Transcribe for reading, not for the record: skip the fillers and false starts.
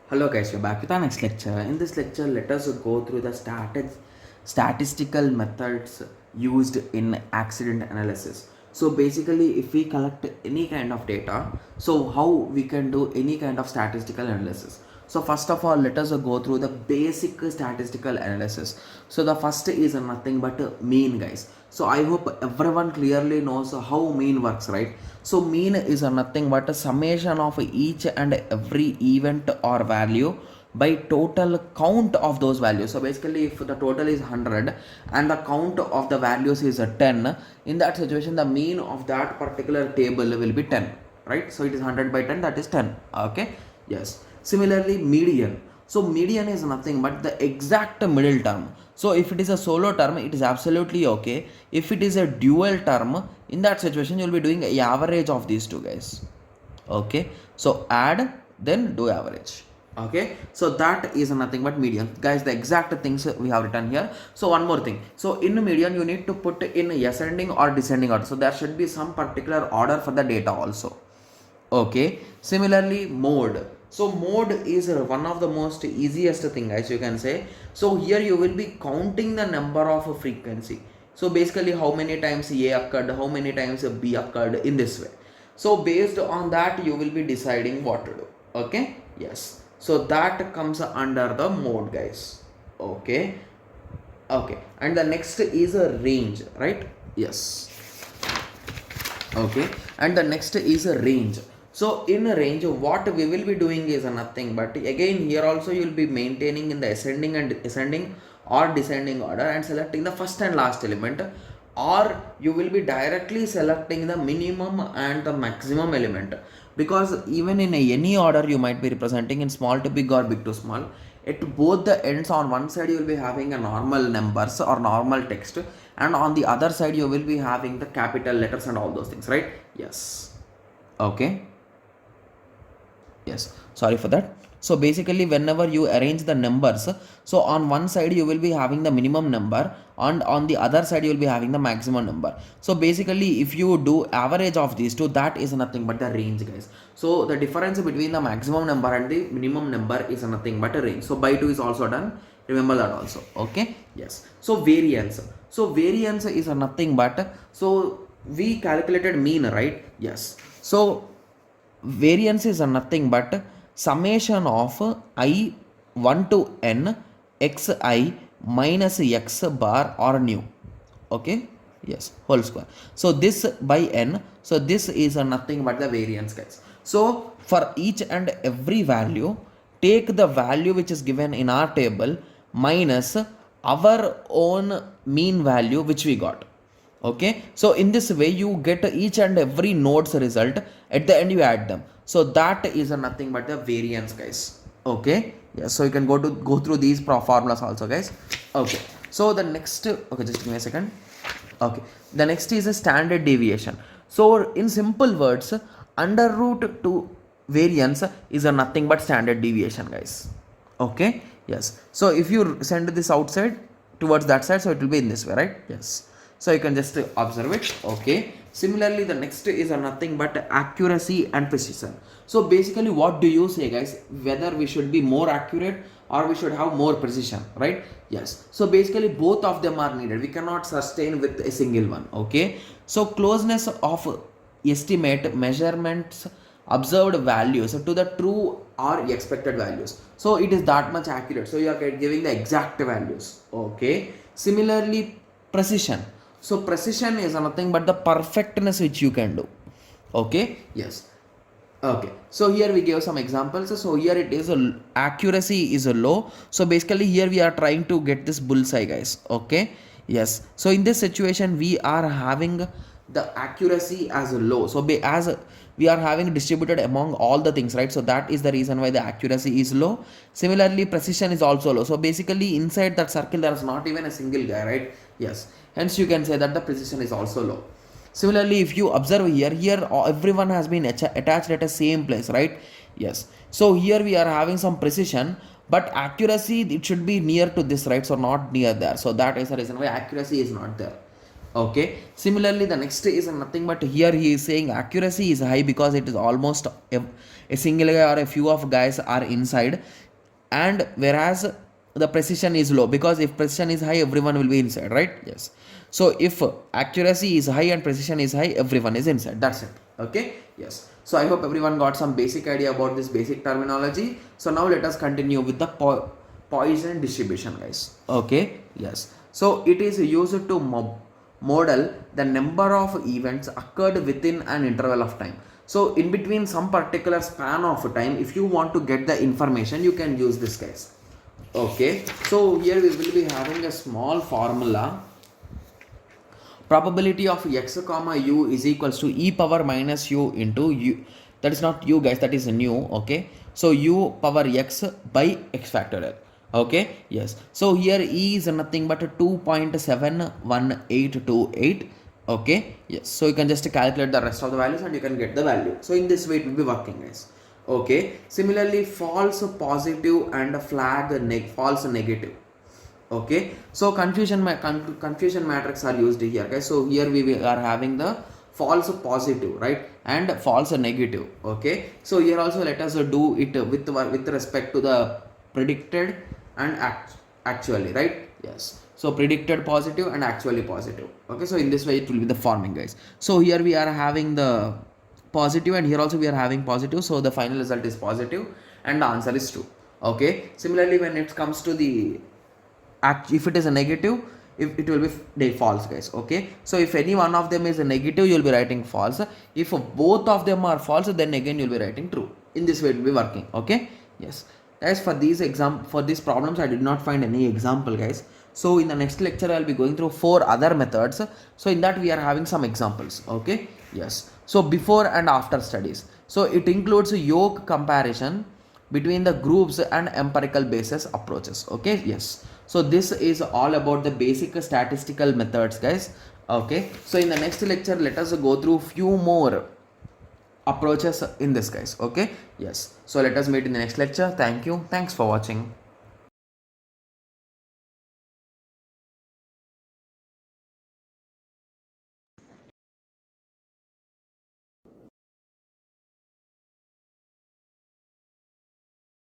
Hello guys, we're back with our next lecture. In this lecture, let us go through the statistical methods used in accident analysis. So basically, if we collect any kind of data, so how we can do any kind of statistical analysis. So first of all, let us go through the basic statistical analysis. So the first is nothing but mean, guys. So I hope everyone clearly knows how mean works, right? So mean is nothing but a summation of each and every event or value by total count of those values. So basically, if the total is 100 and the count of the values is 10, in that situation the mean of that particular table will be 10, right? So it is 100 by 10, that is 10. Okay, yes. Similarly, median. So median is nothing but the exact middle term. So if it is a solo term, it is absolutely okay. If it is a dual term, in that situation you will be doing a average of these two, guys. Okay, so add, then do average. Okay, so that is nothing but median, guys. The exact things we have written here. So one more thing, so in median you need to put in ascending or descending order, so there should be some particular order for the data also. Okay, similarly mode. So mode is one of the most easiest thing, guys, you can say. So here you will be counting the number of frequency. So basically how many times A occurred, how many times B occurred, in this way. So based on that you will be deciding what to do. Okay, yes, so that comes under the mode, guys. Okay, okay, and the next is a range, right? Yes. Okay, and the next is a range. So in a range, what we will be doing is nothing but, again here also you will be maintaining in the ascending or descending order and selecting the first and last element, or you will be directly selecting the minimum and the maximum element, because even in any order you might be representing in small to big or big to small. At both the ends, on one side you will be having a normal numbers or normal text, and on the other side you will be having the capital letters and all those things, right? Yes. Okay, yes, sorry for that. So basically whenever you arrange the numbers, so on one side you will be having the minimum number and on the other side you will be having the maximum number. So basically if you do average of these two, that is nothing but the range, guys. So the difference between the maximum number and the minimum number is nothing but a range. So by 2 is also done, remember that also. Okay, yes. So variance. So variance is nothing but, so we calculated mean, right? Yes. So variance is nothing but summation of I 1 to n xi minus x bar or nu. Okay, yes, whole square. So this by n, so this is nothing but the variance, guys. So for each and every value, take the value which is given in our table minus our own mean value which we got. Okay, so in this way you get each and every node's result, at the end you add them. So that is nothing but the variance, guys. Okay, yeah, so you can go through these formulas also, guys. Okay, so the next, okay, just give me a second. Okay, the next is a standard deviation. So in simple words, under root to variance is a nothing but standard deviation, guys. Okay, yes, so if you send this outside towards that side, so it will be in this way, right? Yes, so you can just observe it. Okay, similarly the next is a nothing but accuracy and precision. So basically what do you say, guys, whether we should be more accurate or we should have more precision, right? Yes, so basically both of them are needed, we cannot sustain with a single one. Okay, so closeness of estimate measurements observed values to the true or expected values, so it is that much accurate, so you are giving the exact values. Okay, similarly precision. So precision is nothing but the perfectness which you can do. Okay, yes. Okay, so here we give some examples. So here it is accuracy is a low, so basically here we are trying to get this bullseye, guys. Okay, yes, so in this situation we are having the accuracy as a low, so as we are having distributed among all the things, right? So that is the reason why the accuracy is low. Similarly precision is also low, so basically inside that circle there is not even a single guy, right? Yes, hence you can say that the precision is also low. Similarly, if you observe here everyone has been attached at the same place, right? Yes, so here we are having some precision, but accuracy, it should be near to this, right? So not near there, so that is the reason why accuracy is not there. Okay, similarly the next is nothing but here he is saying accuracy is high because it is almost a single guy or a few of guys are inside, and whereas the precision is low because if precision is high everyone will be inside, right? Yes. So if accuracy is high and precision is high, everyone is inside, that's it. Okay, yes. So I hope everyone got some basic idea about this basic terminology. So now let us continue with the Poisson distribution, guys. Okay, yes. So it is used to model the number of events occurred within an interval of time. So in between some particular span of time, if you want to get the information, you can use this, guys. Okay, so here we will be having a small formula. Probability of x comma u is equals to e power minus u into u. That is not u, guys, that is nu. Okay, so u power x by x factorial. Okay, yes. So here e is nothing but 2.71828. Okay, yes. So you can just calculate the rest of the values and you can get the value. So in this way it will be working, guys. Okay, similarly false positive and flag false negative. Okay, so confusion matrix are used here, guys. So here we are having the false positive, right, and false negative. Okay, so here also let us do it with respect to the predicted and actually, right? Yes. So predicted positive and actually positive. Okay, so in this way it will be the forming, guys. So here we are having the positive and here also we are having positive, so the final result is positive and the answer is true. Okay, similarly when it comes to the if it is a negative, if it will be false, guys. Okay, so if any one of them is a negative, you will be writing false. If both of them are false, then again you will be writing true. In this way it will be working. Okay, yes. Guys, for these problems I did not find any example, guys. So in the next lecture I will be going through 4 other methods. So in that we are having some examples. Okay, yes. So before and after studies, so it includes yoke comparison between the groups and empirical basis approaches. Okay, yes. So this is all about the basic statistical methods, guys. Okay, so in the next lecture let us go through few more approaches in this, guys. Okay, yes. So let us meet in the next lecture. Thank you. Thanks for watching.